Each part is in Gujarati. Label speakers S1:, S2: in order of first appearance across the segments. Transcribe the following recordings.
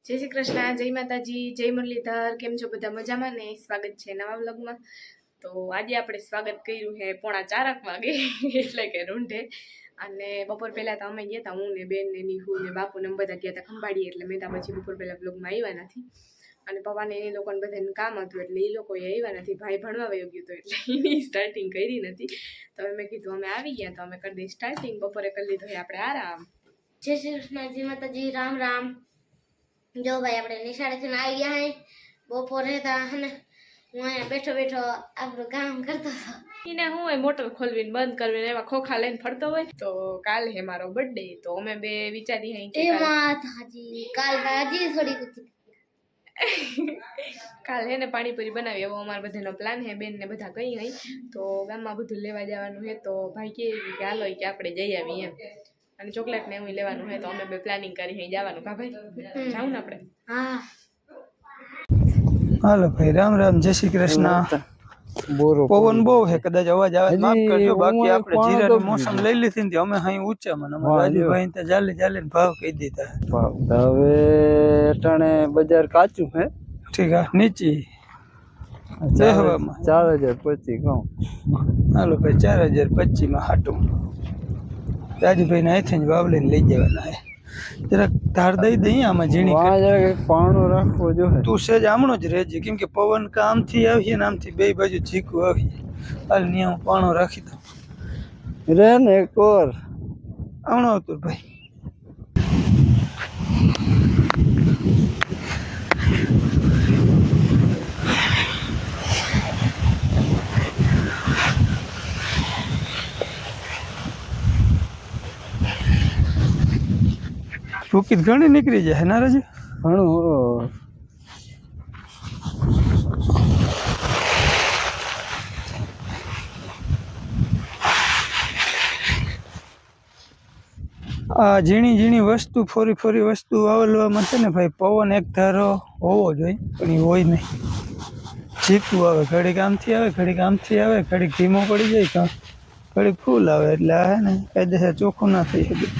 S1: जय श्री कृष्ण, जय माताजी, जय मुरलीधर। केम छो बधा मजामां ने? स्वागत छे नवा व्लॉगमां। तो आज આપણે સ્વાગત કર્યું છે 3:45 વાગે એટલે કે રૂંઢે અને બપોર પહેલા તો અમે ગયા હતા, હું ને બેન ને નીહુ ને બાપુ ને બધા ગયા હતા ખંભાળી, એટલે મેં તો પછી બપોર પહેલા વ્લોગમાં આવ્યા નથી અને પપ્પાને એ લોકોને બધાને કામ હતું એટલે એ લોકો આવ્યા નથી. ભાઈ ભણવા વયો ગયો હતો એટલે એની સ્ટાર્ટિંગ કરી નથી. તો મેં કીધું અમે આવી ગયા તો અમે કરી દઈ સ્ટાર્ટિંગ. બપોરે કરી લીધો છે આપણે આરામ.
S2: जय श्री कृष्ण, जय माताजी, राम राम। जो भाई अपने निशाड़े से आई गया है बपोरे था है ना, હું અહીંયા બેઠો બેઠો આપણું કામ કરતો હતો.
S1: એને હું હોય મોટર ખોલવીને બંધ કરવીને એમાં ખોખા લઈને ફરતો હોય. તો કાલ હે મારો બર્થડે, તો અમે બે વિચારી હઈ કે
S2: એ માતાજી કાલ ભાજી થોડી કુછી
S1: કાલ હે ને પાણીપુરી બનાવી એવો અમારો બધાનો પ્લાન હે. બેન ને બધા કઈ હઈ તો ગામમાં બધું લેવા જવાનું હે. તો ભાઈ કે હાલો કે આપણે જઈ આવીએ એમ, અને ચોકલેટ ને એવું લેવાનું હે. તો અમે બે પ્લાનિંગ કરી હઈ જવાનું. કા ભાઈ જાવું ને આપણે?
S2: હા
S3: હાલો ભાઈ, રામ રામ, જય શ્રી કૃષ્ણ। પવન બહુ હે, કદાચ અવાજ આવે માફ કરજો। બાકી આપણે જીરાની મોસમ લઈ લીધી ને અમે અહીં ઊંચામાં રાજુભાઈ ત્યાં ચાલે ચાલે ભાવ કહી દીધા।
S4: હવે અટાણે બજાર કાચું હે,
S3: ઠીક હે, નીચી દેહવામાં
S4: 4025 કહું।
S3: હાલો ભાઈ, 4025 માં હાટું રાજુભાઈ ને અહીંથી જ વાવ લઈને લઈ જવાના હે। જરાક ધાર દઈ દઈ આમાં ઝીણી
S4: પાણો રાખવો જોઈએ।
S3: તું સેજ આમણો જ રહેજે, કેમ કે પવન કા આમથી આવીએ ને આમથી બે બાજુ ઝીકું આવીએ। હાલ ન્યા હું પાણો રાખી દઉં
S4: રે ને કોર
S3: આમણો આવતું ભાઈ। ભૂકી ઘણી નીકળી જાય ના રાજુ?
S4: ઘણું
S3: આ ઝીણી ઝીણી વસ્તુ ફોરી ફોરી વસ્તુ વાવલવામાં છે ને ભાઈ, પવન એક ધારો હોવો જોઈએ પણ એ હોય નહીં, ઝીકું આવે, ઘડીક આમથી આવે, ઘડીક આમથી આવે, ઘડીક ધીમો પડી જાય, ઘડીક ફૂલ આવે, એટલે આ હે ને કાયદેસર ચોખ્ખું ના થઈ શકે।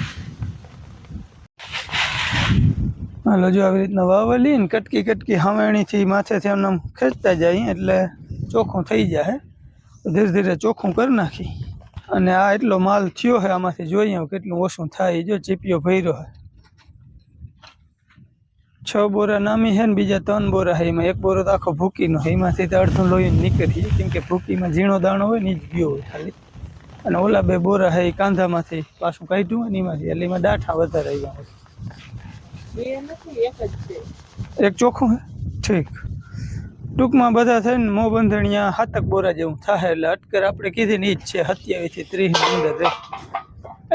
S3: હાલો જો આવી રીતના વાવલી ને કટકી કટકી હવેણીથી માથેથી આમ ખેંચતા જાય એટલે ચોખ્ખું થઈ જાય। ધીરે ધીરે ચોખ્ખું કરી નાખી અને આ એટલો માલ થયો છે, આમાંથી જોઈએ કેટલું ઓછું થાય। જો ચીપિયો ભર્યો છે, 6 બોરા નામી છે ને બીજા 3 બોરા છે, એમાં 1 બોરો તો આખો ભૂકીનો છે, એમાંથી તો અડધું લોહી નીકળીએ, કેમ કે ભૂકીમાં ઝીણો દાણો હોય ને જ ગયો હોય ખાલી, અને ઓલા 2 બોરા છે એ કાંધામાંથી પાછું કાઢ્યું હોય ને એમાંથી, એટલે એમાં ડાઠા વધારે આવ્યા હોય। એક ચોખ્ખું હે, ઠીક। ટૂંકમાં બધા થઈને મો બંધણિયા 7 બોરા જેવું થાય, એટલે અટકર આપણે કીધી ને એ જ છે 27 થી 30 ની અંદર રહે।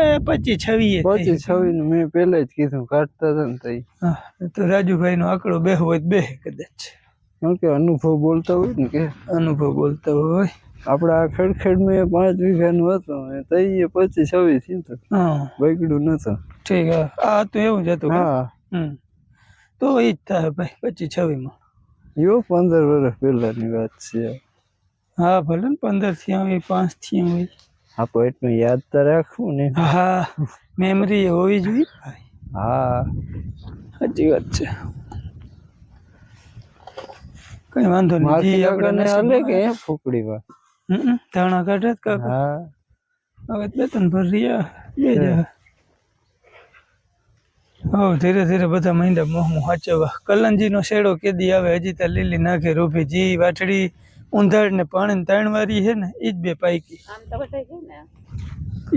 S3: એ 25-26
S4: નું મેં પહેલા જ કીધું કાઢતા હતા ને તઈ।
S3: હા, તો રાજુભાઈ નો આંકડો બે હોય બે કદાચ,
S4: કેમ કે અનુભવ બોલતા હોય ને, કે
S3: અનુભવ બોલતા હોય।
S4: આપણે આ ખેડ મેં 5 વીઘાનું હતું તઈ 25-26 થયું હતું,
S3: હા
S4: બગડ્યું નતું,
S3: ઠીક। આ તો એવું જ હતું।
S4: હા
S3: તો એ જ થાય ભાઈ 25-26 માં।
S4: યો 15 વર્ષ પહેલાની વાત છે।
S3: હા ભલે ને 15 થી આવી 5 થી આવી,
S4: આપણે એટલું યાદ તો રાખવું ને।
S3: હા, મેમરી હોવી જોઈએ ભાઈ।
S4: હા
S3: સાચી વાત છે, કઈ વાંધો નહીં।
S4: આપણે હાલે કે ફૂકડીમાં
S3: ધાણા કાઢે કાકા?
S4: હા
S3: હવે 2-3 ભર રહ્યા બે જા। હો ધીરે ધીરે બધા મહિના મોહમું સાચવવા। કલંજી નો શેડો કેદી આવે? હજી તો લીલી નાખે રૂભી જી વાટડી ઊંધાડ ને પાણી 3 વારી છે ને એ જ 2 પાઈકી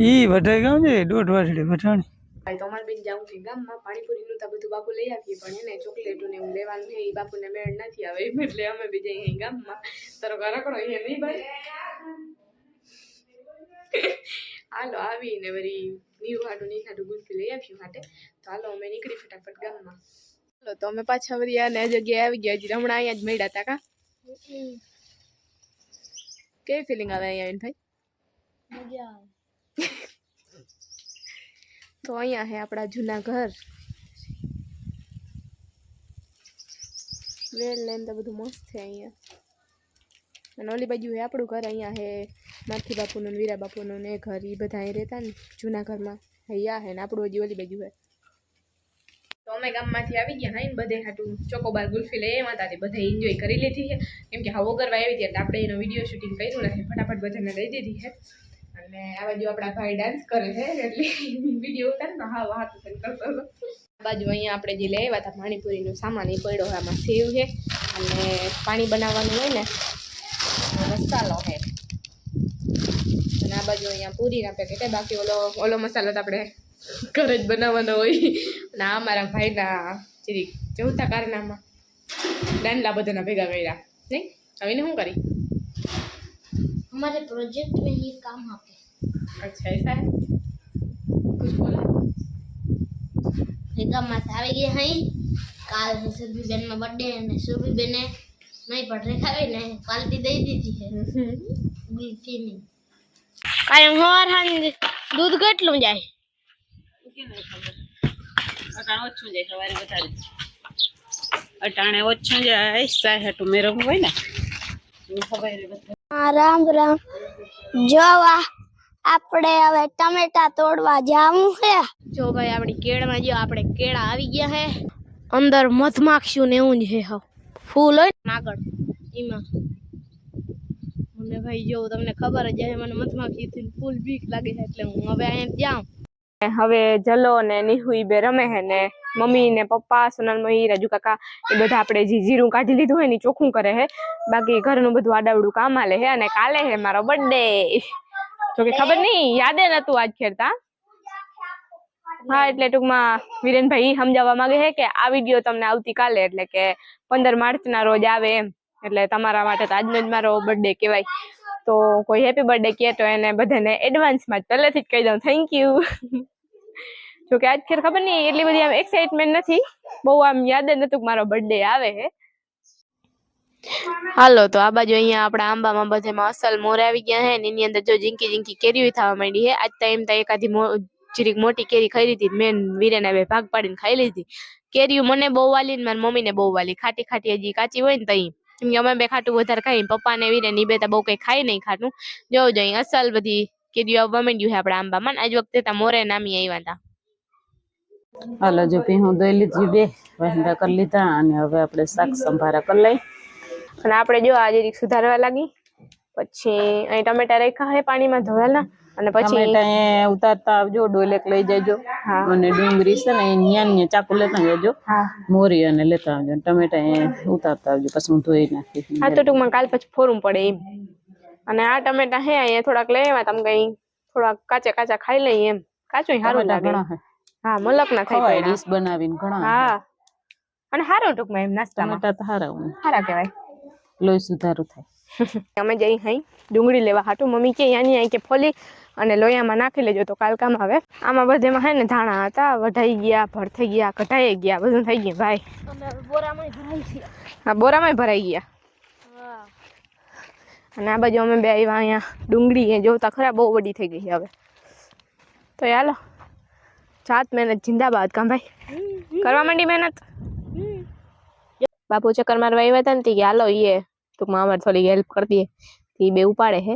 S3: ઈ વઢાઈ ગામ છે 1.5 વાટડી વઢાણી ભાઈ। તો અમારે બેન જાવું છે ગામમાં, પાણીપુરી નું તો બધું બાપુ લઈ આવીએ, પણ એને ચોકલેટું ને એવું લેવાનું છે, એ બાપુને મેળ નથી આવે એટલે અમે બી જઈએ ગામમાં। તારો રખડો એ નહીં ભાઈ? હાલો આવીને વળી નીરું હાટું નહીં હાટું ગુલ્ફી લઈ આવ્યું હાટે। તો હાલો અમે નીકળી ફટાફટ ગામમાં। હાલો તો અમે પાછા વળી આ જગ્યાએ આવી ગયા, હજી હમણાં અહીંયા જ મળ્યા હતા। કા કેવી ફિલિંગ આવે અહીંયા આવીને ભાઈ?
S2: મજા આવે।
S1: તો અહીંયા હે આપણા જૂના ઘર, વેલ ને તો બધું મસ્ત છે અહીંયા। અને ઓલી બાજુ હે આપણું ઘર, અહીંયા હે માથી બાપુનું ને વીરા બાપુનું ને ઘર, એ બધા અહીં રહેતા ને જૂના ઘરમાં અહીંયા હે ને આપણું હજી ઓલી બાજુ હે। તો અમે અમે ગામમાંથી આવી ગયા હા બધે હાટું ચોકોબાર ગુલ્ફી લઈ આવ્યા હતા બધે એન્જોય કરી લીધી છે કેમ કે હવો કરવા આવી હતી એટલે આપણે એનો વિડીયો શૂટિંગ કર્યું નથી ફટાફટ બધાને દઈ દીધી છે અને આ બાજુ આપણા ભાઈ ડાન્સ કરે છે એટલે વિડીયો ઉતારનો હા વાત કરતો હતો આ બાજુ અહીંયા આપણે જે લઈ આવ્યા હતા પાણીપુરીનો સામાન એ પડ્યો હોય આમાં સેવ છે અને પાણી બનાવવાનું હોય ને મસાલો છે અને આ બાજુ અહીંયા પૂરીના પેકેટ બાકી ઓલો મસાલો તો આપણે ઘરે જ બનાવવાનો હોય અને આ મારા ભાઈના ચીરી ચૌથા કારનામાં દાંડલા બધાના ભેગા કર્યા નહીં હવે શું કરી
S2: हमारे प्रोजेक्ट में ये काम आते हैं
S1: अच्छा ऐसा है कुछ बोला
S2: गाँव में આવી ગયા હઈ કાલ સુરભી બેન નો બર્થડે અને સુરભી બેને નહીં પટરે ખાવી ને પાર્ટી દઈ દીધી છે ગુલ્ફી ની કારણ હોર હાન દૂધ કેટલું જાય
S5: અટાણે ઓછું જાય સવારે વધારે અટાણે ઓછું જાય સાય હાટું મેરવું હોય ને સવારે વધારે
S2: રામ રામ જોવા આપણે હવે ટમેટા તોડવા જાવું છે જો ભાઈ આપણી કેળમાં જો આપણે કેળા આવી ગયા છે અંદર મધમાખીઓ ને એવું જ છે હા ફૂલ હોય ને આગળ એમાં મને ભાઈ જો તમને ખબર જ છે મને મધમાખીથી ફૂલ બીક લાગે છે એટલે હું હવે અહીંયા જાઉં
S1: હવે જલો ને નિહુઈ બે રમે હે ને મમ્મી ને પપ્પા સોનલ મહી રાજુ કાકા એ બધા આપણે જે જીરું કાઢી લીધું હોય ને ચોખ્ખું કરે હે બાકી ઘરનું બધું આડાવડું કામ આલે હે અને કાલે હે મારો બર્થડે જોકે ખબર નહીં યાદે નતું આજ ખેરતા હા એટલે ટૂંકમાં વિરેનભાઈ સમજાવવા માંગે છે કે આ વિડીયો તમને આવતીકાલે એટલે કે 15 માર્ચના રોજ આવે એમ એટલે તમારા માટે તો આજનો જ મારો બર્થડે કહેવાય તો કોઈ હેપી બર્થડે કહે તો એને બધાને એડવાન્સમાં જ પહેલેથી જ કહી દઉં થેન્ક યુ જોકે આજ ખેર ખબર નહીં એટલી બધી આમ એક્સાઇટમેન્ટ નથી બહુ આમ યાદ જ નતું કે મારો બર્થડે આવે હે હાલો તો આ બાજુ અહીંયા આપણા આંબામાં બધેમાં અસલ મોર આવી ગયા હે ને એની અંદર જો ઝીંકી ઝીંકી કેરીઓ થવા માંડી હે આજ ટાઈમ તો એકાદી જીરીક મોટી કેરી ખાઈ લીધી મેન વીરેના બે ભાગ પાડીને ખાઈ લીધી કેરીઓ મને બહુ વાલી ને મારી મમ્મીને બહુ વાલી ખાટી ખાટી હજી કાચી હોય ને તઈ કેમ કે અમે બે ખાટું વધારે ખાઈ પપ્પા ને વીરે ની બે તો બહુ કઈ ખાઈ નહીં ખાટું જોવું જોઈએ અસલ બધી કેરીઓ આવવા માંડ્યું છે આપણા આંબામાં આજ વખતે તો મોરે નામી આવ્યા હતા
S5: હાલો જો ભીહું દઈ લીધી બે વહેંદા કરી લીધા અને હવે આપણે શાક સંભારા કરી લઈ
S1: અને આપણે જો આજે રીક સુધારવા લાગી પછી અહીં ટમેટા રાખ્યા હે પાણીમાં ધોયેલા અને પછી
S5: ટમેટા ઉતારતા આવજો ડોલેક લઈ જજો અને ડુંગળી છે ને ન્યા ચાકુ લેતા જજો મોરી અને લેતા આવજો ટમેટા ઉતારતા આવજો પછી હું ધોઈ નાખી
S1: હા તો ટૂંકમાં કાલ પછી ફોરવું પડે એમ અને આ ટમેટા હે અહીંયા થોડાક લઈ આવ્યા તમે કઈ થોડાક કાચા કાચા ખાઈ લઈએ એમ કાચું સારું લાગે હા મલક ના થાય
S5: ડીશ બનાવીને ઘણા
S1: હા અને સારું ટૂંકમાં એમ નાસ્તામાં
S5: ટમેટા તો
S1: સારા કહેવાય
S5: લોહી સુધારું થાય
S1: અમે જઈ હઈ ડુંગળી લેવા હાટું મમ્મી કે આની અહીં કે ફોલી અને લોયામાં નાખી લેજો તો કાલ કામ આવે આમાં બધેમાં હે ને ધાણા હતા વઢાઈ ગયા ભર થઈ ગયા કઢાઈ ગયા બધું થઈ ગયું ભાઈ હા બોરામાં ભરાઈ ગયા અને આ બાજુ અમે બે આવ્યા અહીંયા ડુંગળી જોતા ખરા બહુ વડી થઈ ગઈ હવે તો ચાલો જાત મહેનત જિંદાબાદ કામ ભાઈ કરવા માંડી મહેનત બાપુ ચક્કર મારવા આવ્યા હતા ને કે હાલો એ ટૂંકમાં અમારે થોડી હેલ્પ કરી દઈએ એ બે ઉપાડે હે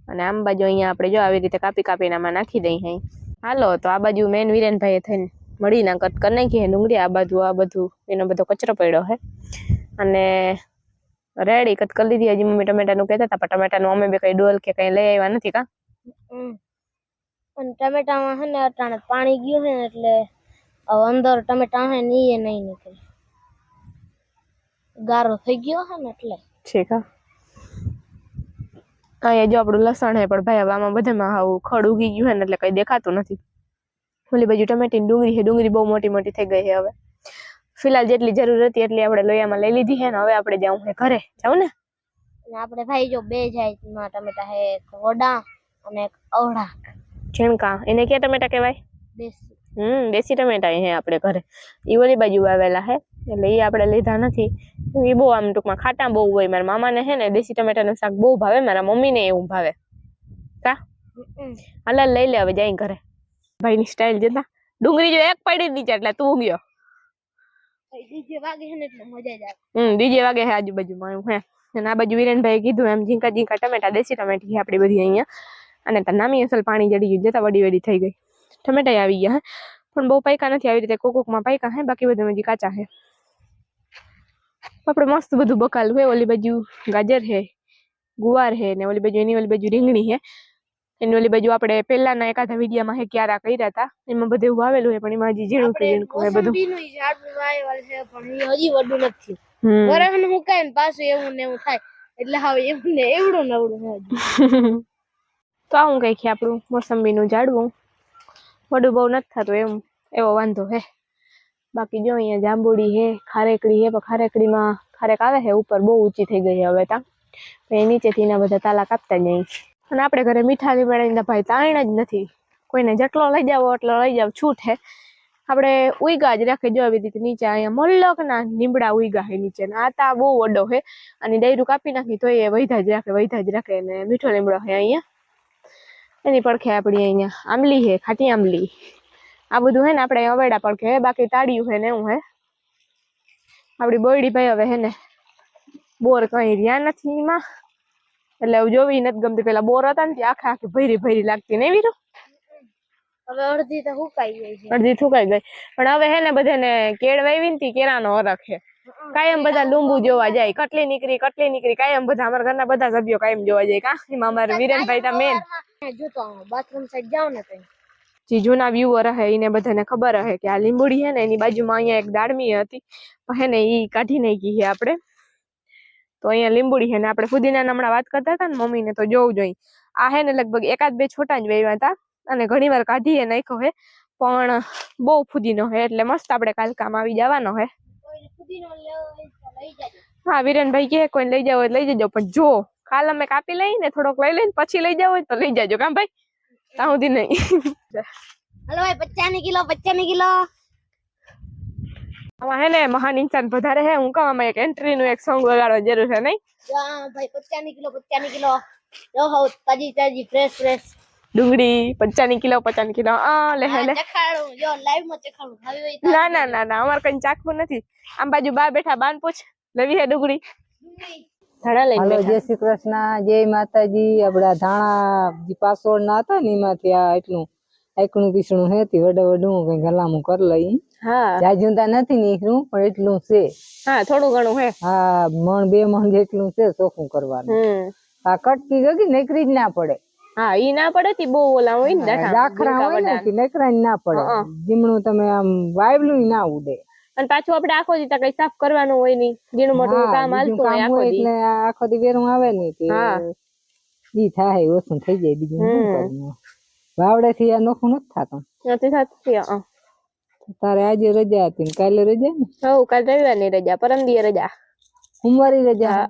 S1: અને આમ બાજુ અહીંયા આપણે જો આવી રીતે કાપી કાપીને આમાં નાખી દઈ હઈ હાલો તો આ બાજુ મેન વિરેનભાઈએ થઈને મળીને કટ કરી નાખી ડુંગળી આ બાજુ આ બધું એનો બધો કચરો પડ્યો હે અને રેડી કટ કરી લીધી હજી મમ્મી ટમેટાનું કહેતા હતા પણ ટમેટાનું અમે બે કઈ ડોલ કે કઈ લઈ આવ્યા નથી કા
S2: અને ટમેટામાં હે ને અટાણે પાણી ગયું હે ને એટલે અંદર ટમેટા હે ને એ નહીં નીકળે ગારો થઈ ગયો હે ને એટલે
S1: ઠીક હા અહીંયા જો આપણું લસણ હે પણ ભાઈ હવે આમાં બધામાં આવું ખડ ઉગી ગયું હે ને એટલે કઈ દેખાતું નથી ઓલી બાજુ ટમેટીની ડુંગળી છે ડુંગળી બહુ મોટી મોટી થઈ ગઈ છે હવે ફિલહાલ જેટલી જરૂર હતી એટલી આપણે લોયામાં લઈ લીધી છે ને હવે આપણે જાવું છે ઘરે જાવ ને
S2: આપણે ભાઈ જો બે જાતના ટમેટા હે એક વડા અને એક અવળા
S1: ઝીણકા એને ક્યાં ટમેટા કહેવાય
S2: દેશી
S1: દેશી ટમેટા હે આપણે ઘરે ઈ ઓલી બાજુ આવેલા હે એટલે એ આપણે લીધા નથી એ બહુ આમ ટૂંકમાં ખાટા બહુ હોય મારા મામાને હે ને દેશી ટમેટાનું શાક બહુ ભાવે મારા મમ્મીને એવું ભાવે કા હાલ લઈ લે હવે જાય ઘરે ભાઈની સ્ટાઇલ જતા ડુંગળી જો એક પડી દીધી એટલે તું ગયો
S2: ડીજે વાગે હે ને એટલે મજા જ આવે
S1: ડીજે વાગે હે આજુબાજુમાં એવું હે અને આ બાજુ વિરેનભાઈ કીધું એમ ઝીંકા ઝીંકા ટમેટા દેશી ટમેટી છે આપણી બધી અહીંયા અને નામી અસલ પાણી જડી ગયું જતા વડી વડી થઈ ગઈ ટમેટા આવી ગયા પણ બહુ પાયકા નથી, આવી રીતે કોકોકમાં પાયકા હે, બાકી બધું હજી કાચા હે. આપણે મસ્ત બધું બકાલું હે. ઓલી બાજુ ગાજર હે, ગુવાર હે, ને ઓલી બાજુ રીંગણી હે. એની ઓલી બાજુ આપણે પહેલાના એકાદા વિડીયામાં હે ક્યારા કર્યા હતા, એમાં બધું એવું વાવેલું હે, પણ એમાં હજી ઝીણું હે બધું.
S2: મોસંબીનું ઝાડનું વાવેલ છે પણ એ હજી વડું નથી. વરહનું હુકાય ને પાછું એવું ને એવું થાય એટલે હવે એવું ને એવડું નવડું હે હજી.
S1: તો આવું કઈ છે આપણું મોસંબીનું ઝાડવું. વડું બહુ નથી થતું એમ, એવો વાંધો હે. બાકી જો અહીંયા જાંબુડી હે, ખારેકડી હે, પણ ખારેકડીમાં ખારેક આવે છે ઉપર, બહુ ઊંચી થઈ ગઈ છે હવે તા. એ નીચેથી એના બધા તાલા કાપતા જઈ. અને આપણે ઘરે મીઠા લીમડાના ભાઈ તાણ જ નથી. કોઈને જેટલો લઈ જાવ એટલો લઈ જાવ, છૂટ હે. આપણે ઉઈગા જ રાખે. જો આવી રીતે નીચે અહીંયા મલ્લકના લીમડા ઉઈગા હે નીચે. આ તા બહુ વડો હે અને ડાયરું કાપી નાખી તો એ વૈધા જ રાખે. અને મીઠો લીમડો હે અહીંયા. એની પડખે આપણી અહીંયા આંબલી હે, ખાટી આંબલી. આ બધું હે ને આપણે અવેડા પડખે હે, બાકી તાળિયું હે ને એવું હે. આપણી બોયડી ભાઈ હવે હે ને બોર કઈ રહ્યા નથી એમાં, એટલે જોવી નથી ગમતી. પેલા બોર હતા ને ત્યાં આખી ભરી લાગતી ને વીરો.
S2: હવે અડધી તો હુકાઈ ગઈ છે.
S1: અડધી સુકાઈ ગઈ. પણ હવે હે ને બધાને કેળ વાવી ને કેળાનો હરખ હે. કાયમ બધા લીંબુ જોવા જાય, કટલી નીકળી. કાયમ બધા અમારા ઘરના બધા સભ્યો કાયમ જોવા જાય. કા એમાં અમારા વિરેનભાઈ તા મેન
S2: જોતો બાથરૂમ સાઈડ જાવ ને તો
S1: જે જૂના વ્યુઅર હે એને બધાને ખબર હે કે આ લીંબુડી હે ને એની બાજુમાં અહીંયા એક દાડમી હતી, હે ને ઈ કાઢી નાખી હે આપણે. તો અહીંયા લીંબુડી હે ને આપણે ફુદીનાની હમણાં વાત કરતા હતા ને મમ્મીને, તો જોવું જોઈએ. આ હે ને લગભગ એકાદ બે છોટા જ વાવ્યા હતા અને ઘણી વાર કાઢીએ નાખ્યો હે, પણ બહુ ફુદીનો હે એટલે મસ્ત આપણે કાલ કામ આવી જવાનો હે. હા, વિરેનભાઈ કે કોઈ લઈ જાવ લઈ જજો, પણ જો કાલ અમે કાપી લઈ ને થોડોક લઈ લઈને પછી લઈ જાવ હોય તો લઈ જાજો. કામ ભાઈ ત્યાં સુધી નહીં.
S2: હલો ભાઈ 55 કિલો.
S1: આમાં હે ને મહાન ઇન્સાન વધારે હે. હું કહું આમાં એક એન્ટ્રી નું એક સોંગ વગાડવા જરૂર છે નહીં?
S2: ભાઈ 55 કિલો. જો હો તાજી ફ્રેશ
S1: ડુંગળી 55 કિલો. લે
S2: ચખાડું જો લાઈવ માં ચખાડું ખાવી હોય
S1: ના અમારે કઈ ચાખવું નથી. આમ બાજુ બા બેઠા, બાન પૂછ લેવી હે ડુંગળી. ધાણા લઈને
S5: હાલો,
S1: બેઠા.
S5: જય શ્રી કૃષ્ણ, જય માતાજી. આપડા ધાણા પાસવડ ના હતા ને એમાંથી આ એટલું એકણું પીસણું હેતી વડું કઈ ગલામું કરી લઈ.
S1: હા,
S5: જાજુંતા નથી નીકળ્યું પણ એટલું છે.
S1: હા થોડું ઘણું હે.
S5: હા, મણ 2 મણ જેટલું છે ચોખ્ખું કરવાનું. આ કટકી ગઈ નીકળી જ ના પડે.
S1: હા, ઈ ના પડે તી બહુ ઓલા હોય ને
S5: દાખરા હોય ને નીકળા ના પડે. જીમણું તમે આમ વાવલું ના ઉડે.
S1: અને પાછું આપણે આખો દી કઈ સાફ કરવાનું હોય નહીં, જીણું મોટું કામ હાલતું હોય આખો દી.
S5: એટલે આખો દી વેરું આવે ને ઈ થાય ઓછું થઈ જાય. બીજું શું કરવું? વાવડે થી આ નોખું નથી થતું.
S1: નથી થતું.
S5: તારે આજે રજા હતી ને કાલે રજા ને?
S1: હવ, કાલ રવિવારની રજા, પરમ દી રજા,
S5: સોમવારે રજા.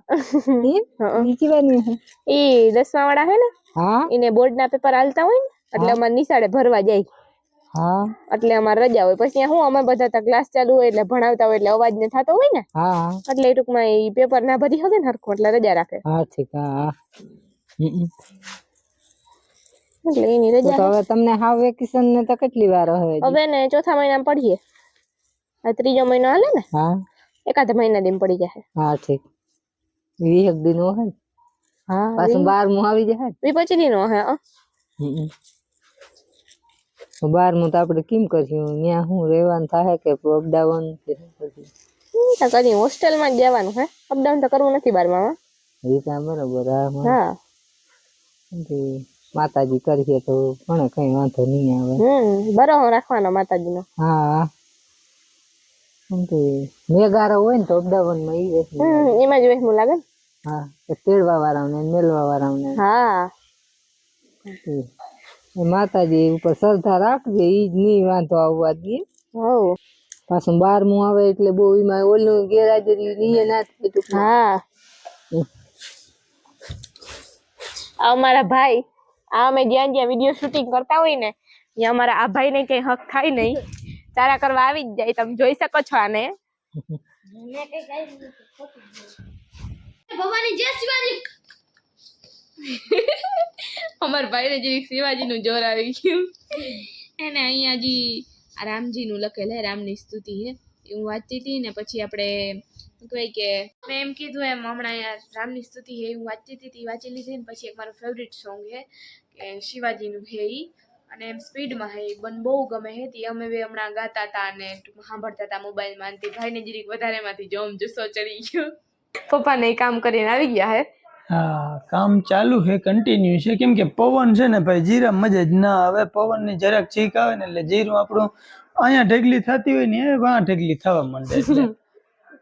S1: ઈ 10મા વાળા હે ને,
S5: હા,
S1: એને બોર્ડ ના પેપર હાલતા હોય ને એટલે અમારે નિશાળે ભરવા જાય.
S5: હા,
S1: એટલે અમારે રજા હોય. પછી હું અમે બધા ક્લાસ ચાલુ હોય એટલે ભણાવતા હોય એટલે અવાજ ને થતો હોય ને,
S5: હા,
S1: એટલે એ ટૂંકમાં ઈ પેપર ના ભરી શકે ને હરખું એટલે રજા રાખે.
S5: હા, ઠીક. હા,
S1: એટલે એની રજા.
S5: તો હવે તમને હાવ વેકેશન ને તો કેટલી વાર
S1: હવે ને ચોથા મહિનામાં પડીએ. આ 3જો મહિનો હાલે ને.
S5: હા,
S1: એકાદ મહિના દીમ પડી જાય.
S5: હા, ઠીક. 20 દિન હોય.
S1: હા,
S5: પાછું 12મું આવી જાય.
S1: 25 દિનો હે.
S5: 12મું તો આપણે કેમ કર્યું? ત્યાં શું રહેવાનું થાય કે અપડાઉન?
S1: કદી હોસ્ટેલમાં જ જવાનું હે, અપડાઉન તો કરવું નથી 12માં.
S5: એ તો બરોબર.
S1: હા,
S5: માતાજી કરીએ તો પણ કઈ વાંધો નહીં આવે.
S1: બરો રાખવાનો માતાજીનો.
S5: હા, મેઘારો હોય ને તો અપડાઉન માં
S1: એમાં જ વહેમું લાગે ને.
S5: હા, તેડવા વાળાને મેલવા વાળાને.
S1: હા,
S5: માતાજી ઉપર શ્રદ્ધા રાખજે, ઈ જ નહીં વાંધો આવવા દે. પાછું 12મું આવે એટલે બહુ એમાં ઓલું ગેરહાજરી નહીં ના થાય.
S1: હા, અમારા ભાઈ અમે જ્યાં વિડીયો શૂટિંગ કરતા હોય ને ત્યાં અમારા આ ભાઈ ને કઈ હક થાય નહીં, ચારા કરવા આવી જ જાય. તમે જોઈ શકો છો આને.
S2: ભવાની જય શિવાજી.
S1: અમારા ભાઈ ને જે શિવાજી નું જોર આવી ગયું એને. અહીંયા જી આ રામજી નું લખેલ હે, રામની સ્તુતિ હે. હું વાંચતી હતી ને પછી આપણે શું કહેવાય કે મેં એમ કીધું એમ હમણાં યાર રામની સ્તુતિ હે હું વાંચતી હતી, વાંચી લીધી ને પછી એક મારું ફેવરિટ સોંગ હે કે શિવાજીનું હે ઈ. અને એમ સ્પીડમાં હે બન બહુ ગમે હે તી અમે બે હમણાં ગાતા હતા અને સાંભળતા હતા મોબાઈલમાં તે ભાઈને જરીક વધારે માંથી જોમ જુસ્સો ચડી ગયો પપ્પાને એ કામ કરીને આવી ગયા હે
S3: હા કામ ચાલુ છે કન્ટિન્યુ છે કેમ કે પવન છે ને ભાઈ જીરા મજા જ ના આવે પવનની જરાક ચીક આવે ને એટલે જીરું આપણું અહીંયા ઢગલી થતી હોય ને એ વાં ઢગલી થવા માંડે એટલે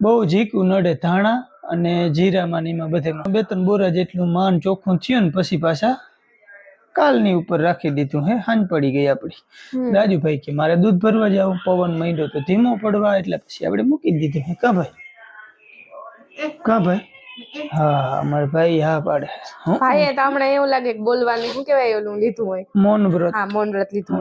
S3: બહુ ઝીકું નડે ધાણા અને જીરામાં ને એમાં બધે 2-3 બોરા જેટલું માન ચોખ્ખું થયું ને પછી પાછા કાલની ઉપર રાખી દીધું હે હાંજ પડી ગઈ આપડી રાજુભાઈ કે મારે દૂધ ભરવા જાવ પવન માંડ્યો તો ધીમો પડવા એટલે પછી આપણે મૂકી દીધું હે કા ભાઈ હા અમારા ભાઈ હા પાડે
S1: ભાઈએ તો હમણાં એવું લાગે કે બોલવાનું શું કહેવાય ઓલું લીધું હોય
S3: મૌન વ્રત
S1: હા મૌન વ્રત લીધું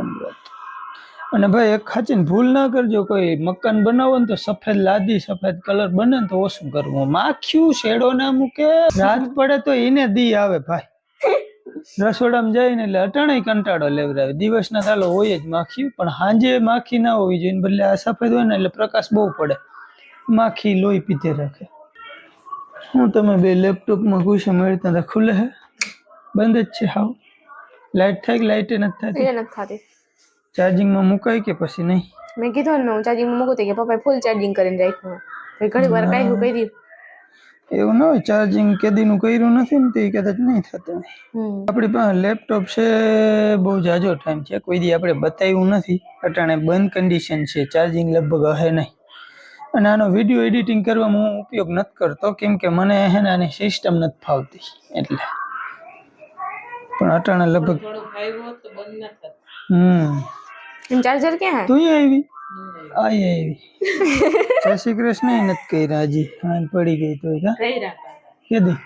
S3: અને ભાઈ એક ખાચીને ભૂલ ના કરજો કોઈ મકાન બનાવો ને તો સફેદ લાદી સફેદ કલર બને ને તો ઓછું કરવું માખ્યું શેડો ના મૂકે રાત પડે તો એને દી આવે ભાઈ રસોડામાં જઈને એટલે અટાણે કંટાળો લેવરાવે દિવસના ચાલો હોય જ માખ્યું પણ સાંજે માખી ના હોવી જોઈએ બદલે આ સફેદ હોય ને એટલે પ્રકાશ બહુ પડે માખી લોહી પીતે રાખે હું તમે બે લેપટોપમાં ઘૂસે મળતા હતા ખુલે હે બંધ જ છે હાવ લાઈટ થાય કે લાઈટ નથી
S1: થતી
S3: ચાર્જિંગમાં મુકાય કે પછી નહીં
S1: મેં કીધું ને હું ચાર્જિંગમાં મૂકું કે પપ્પાએ ફૂલ ચાર્જિંગ કરીને રાખ્યું ઘણી વાર કાંઈ કરી દીધું
S3: એવું ન હોય ચાર્જિંગ કેદીનું કર્યું નથી ને તે કદાચ નહીં થતું આપણી પાસે લેપટોપ છે બહુ જાજો ટાઈમ છે કોઈ દી આપણે બતાવ્યું નથી અટાણે બંધ કન્ડિશન છે ચાર્જિંગ લગભગ હે નહીં અને આનો વિડીયો એડિટિંગ કરવામાં હું ઉપયોગ નથી કરતો કેમ કે મને હે ને આની સિસ્ટમ નથી ફાવતી એટલે પણ અટાણે લગભગ
S1: ચાર્જર ક્યાં
S3: તું આવી આવી જય શ્રી કૃષ્ણ નથી કર્યા હજી હાન પડી ગઈ તો કેદી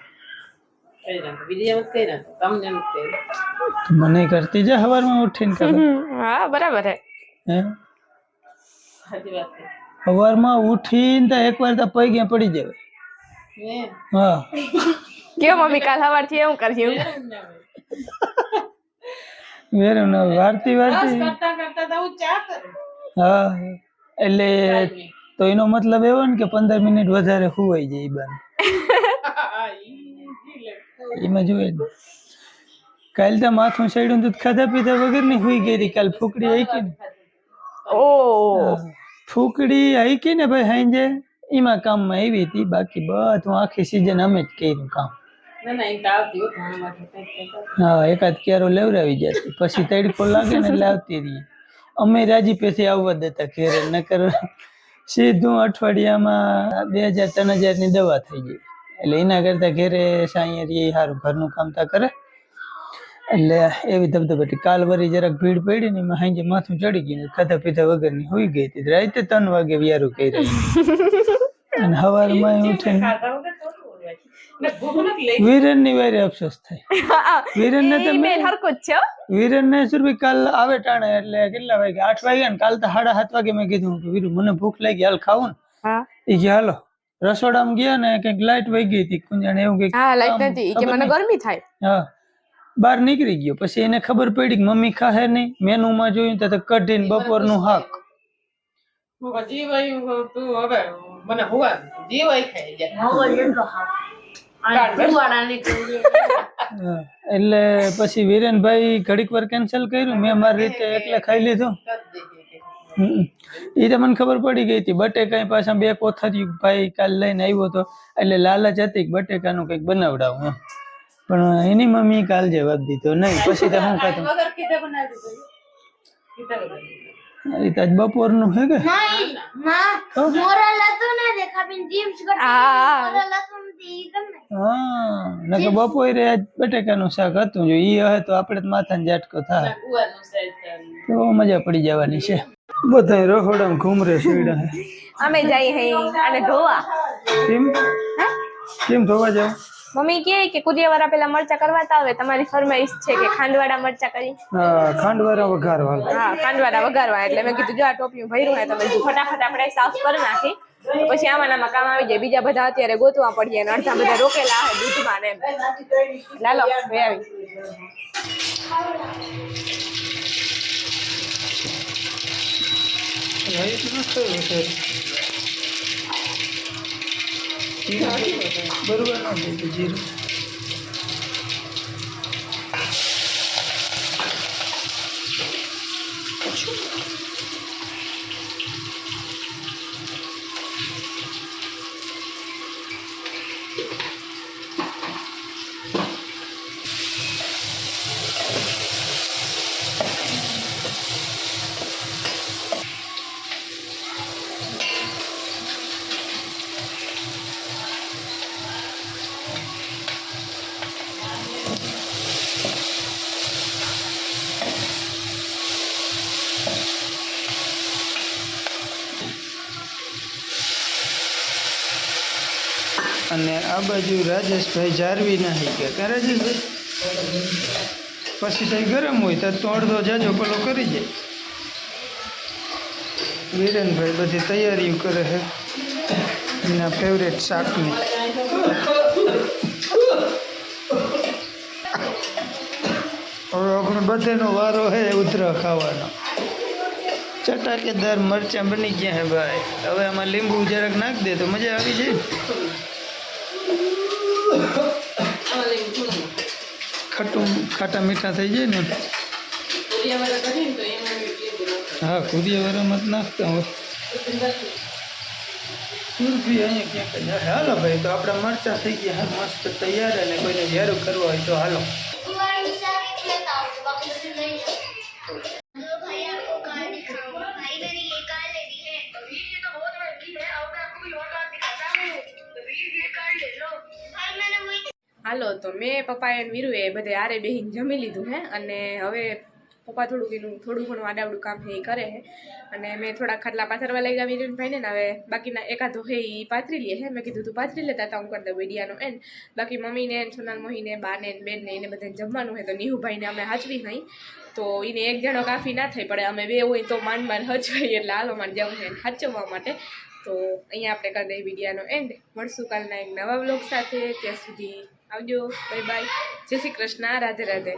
S3: મને કરતી જા સવારમાં ઉઠીને કરે
S1: હા બરાબર હે
S3: સવારમાં ઉઠીને તો એકવાર તો પગે પડી જાય હા
S1: કેમ મમ્મી કાલ સવારથી એવું કર્યું
S3: વેરું ના વારતી હા એટલે તો એનો મતલબ એવો ને કે 15 મિનિટ વધારે હુવાઈ જાય બાન એમાં જોઈએ ને કાલ તો માથું સડ્યું તો ખાધા પીધા વગર ની હુઈ ગઈ કાલ ફૂકડી આઈકી ને ફૂકડી આઈકી ને ભાઈ હાંજે એમાં કામમાં આવી હતી બાકી બધું આખી સીઝન અમે જ કર્યું કામ હા એકાદ ક્યારો લેવરાવી જતી પછી તડકો લાગે ને એટલે આવતી રહી અમે રાજી પેથી આવવા દેતા ઘેરે નકર સીધું અઠવાડિયામાં 2000-3000 ની દવા થઈ ગઈ એટલે એના કરતા ઘેરે સાંઈ સારું ઘરનું કામ તા કરે એટલે એવી ધબધબાટી કાલ વરી જરાક ભીડ પડી ને એમાં હાંજે માથું ચડી ગયું ખાધા પીધા વગરની હોઈ ગઈ હતી રાતે 3 વાગે વ્યારું કર્યું અને સવારમાં ઉઠીને વીરેન ની વારે અફસોસ થાય વીરેન ને તમે વીરેન ને સુરભી કાલ આવે ટાણે એટલે કેટલા વાગે 8 વાગ્યા ને કાલ તો 7:30 વાગે મેં કીધું કે વીરુ મને ભૂખ લાગી હાલ ખાવું ને એ કે હાલો રસોડામાં ગયા ને કઈક લાઈટ વહી ગઈ હતી કુંજાણે એવું કઈક
S1: હા લાઈટ નથી કે મને ગરમી થાય
S3: હા બહાર નીકળી ગયો પછી એને ખબર પડી કે મમ્મી ખાહે નહીં મેનુ માં જોયું તો કઢીને બપોરનું હાક એટલે પછી વીરેનભાઈ ઘડીક વાર કેન્સલ કર્યું મેં મારી રીતે એકલા ખાઈ લીધું એ તો મને ખબર પડી ગઈ હતી બટેકા પાછા 2 કોથળિયું ભાઈ કાલ લઈને આવ્યો હતો એટલે લાલચ હતી બટેકાનું કંઈક બનાવડાવું એમ પણ એની મમ્મી કાલ જવાબ દીધો નહીં પછી તો હું ખાતું એ તો બપોરનું હે કે નકર બપોરે આજ બટેકાનું શાક હતું જો ઈ હે તો આપણે માથાને ઝાટકો થાય તો મજા પડી જવાની છે બધા રખોડામાં ઘૂમરે સીડા હે
S1: અમે જઈ હે અને ધોવા
S3: કેમ ધોવા જાવ
S1: મમ્મી કે કુદિયાવાળા પેલા મરચા કરવાતા આવે તમારી ફરમાઈશ છે કે ખાંડવાળા મરચા કરી
S3: હા ખાંડવાળા વઘારવા
S1: હા ખાંડવાળા વઘારવા એટલે મેં કીધું જો આ ટોપિયું ભર્યું હે તમે ફટાફટ આપણે સાફ કરી નાખી પછી આમાં કામ આવી જાય બીજા બધા અત્યારે ગોતવા પડીએ અને અડધા બધા રોકેલા હે દૂધમાં ને એમ લાલો ભાઈ
S3: આવી બરોબર ના થઈ જીરું અને આ બાજુ રાજેશભાઈ જારવી નાહી ગયા ક્યાં રાજેશભાઈ પછી તો ગરમ હોય તો અડધો જાજો પેલો કરી જાય. વિરેનભાઈ બધી તૈયારીઓ કરે છે એના ફેવરેટ શાકની. હવે આપણે બધાનો વારો છે ઉધરા ખાવાનો. ચટાકેદાર મરચાં બની ગયા હે ભાઈ. હવે આમાં લીંબુ જરાક નાખી દે તો મજા આવી જાય. ખાટા મીઠા થઈ જાય ને. હા કુરિયાવાળામાં જ નાખતા હોય. સુરભી અહીંયા ક્યાંક જ હશે. હાલો ભાઈ તો આપણા મરચાં થઈ ગયા હા મસ્ત તૈયાર. અને કોઈને ઝેરું કરવા હોય તો હાલો.
S1: હાલો તો મેં પપ્પાએ અને વીરુએ બધે આરે બેહીને જમી લીધું હે. અને હવે પપ્પા થોડું ઘણું આડાવડું કામ છે એ કરે છે. અને મેં થોડા ખાટલા પાથરવા લાગ્યા વીરુભાઈને ને હવે બાકીના એકાદો હે એ પાથરી લે હે. મેં કીધું તું પાથરી લેતા હતા હું કરી દઉં વિડિયાનો એન્ડ. બાકી મમ્મીને સોનાલ મોહીને બાને બેનને એને બધાને જમવાનું હોય તો નીહુભાઈને અમે હાચવી નહીં તો એને એક જણો કાફી ના થઈ પડે. અમે બે હોય તો માંડ હચવાઈ એટલે હાલો મારે જવું છે હાચવવા માટે. તો અહીંયા આપણે કરી દઈએ વિડિયાનો એન્ડ. મળશું કાલના એક નવા વ્લોગ સાથે. ત્યાં સુધી આવજો, બાય બાય, જય શ્રી કૃષ્ણ, રાધે રાધે.